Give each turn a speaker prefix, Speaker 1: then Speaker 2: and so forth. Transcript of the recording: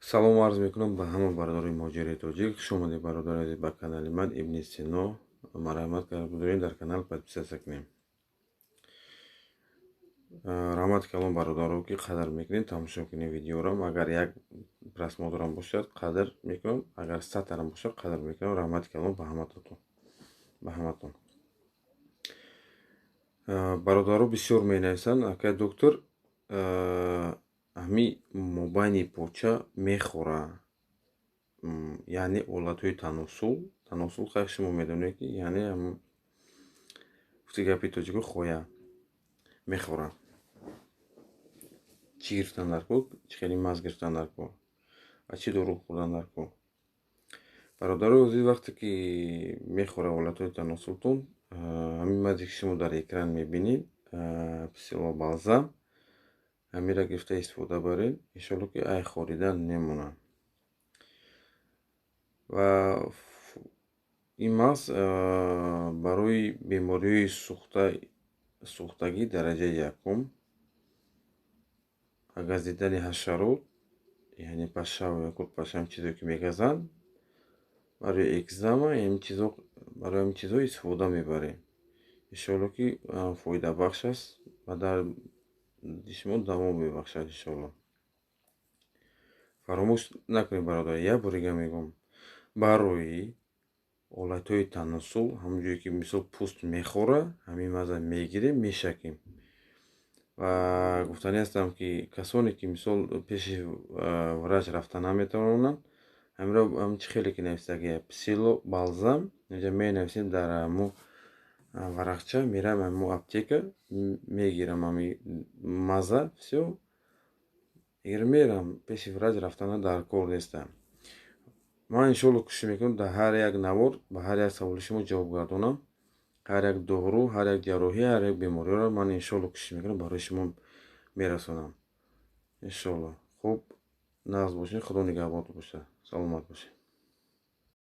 Speaker 1: Салом арз мекунам ба ҳама бародарои муҳоҷири тоҷик. Хуш омадед бародар азиз ба канали ман Ибни Сино. Марҳамат карда гузоред дар канал подписатсия кунем. Раҳмат калом бародаро ки қадр мекунед тамошо кунед видеорам. Агар як просмотрам бошад қадр мекунам, агар 100 тарам бошад қадр мекунам. Раҳмат калом ба ҳаматон. Бародаро бисёр менависанд, акай доктор ҳами мобайни поча мехӯра, яъне олатҳои таносул хай шумо медонед ки яъне гуфти гапи тоҷико хоя мехӯра. Чӣ гирифтан дар кор, чӣ хеле мағз гирифтан дар кор ва чӣ дору хӯрдан дар кор. Бародарои азиз, вақте ки мехӯра олатҳои таносултон, ҳамин мағзе ки шумо дар экран мебинед, псилобалзам, ҳамира гирифта истифода баред, иншоалло ки ай хоридан немонад. Ва ин мағз барои бемориҳои сӯхтагӣ дараҷаи якум, газидани ҳашарот, яъне пашшав якут пашам чизое ки мегазанд, барои экзама, барои ҳамин чизҳо истифода мебарем. Иншоалло ки фоидабахш аст ва дар шумо давом мебахшад иншоалло. Фаромӯш накунед бародар, як борига мегӯям, барои олатҳои таносул, ҳамон ҷое ки мисол пӯст мехӯра, ҳамин мағза мегирем, мешакем. Ва гуфтанӣ ҳастам ки касоне ки мисол пеши врач рафта наметавонанд, ҳамиро ҳамчи хеле ки нависаги псилобалзам инҷа менависем дар ҳамо варақча, мерам ҳамо аптека, мегирам ҳамин маза, всё мерам, пеши врач рафтана дар кор нестам. Ман иншоалло кӯшиш мекунам дар ҳар як навор ба ҳар як саволи шумо ҷавоб гардонам. ҳар як дору, ҳар як ҷарроҳӣ, ҳар як бемориро ман иншоалло кӯшиш мекунам барои шумо мерасонам. Иншоалло. Хуб, нағз бошед, худо нигаҳбонтон бошад. Саломат бошед.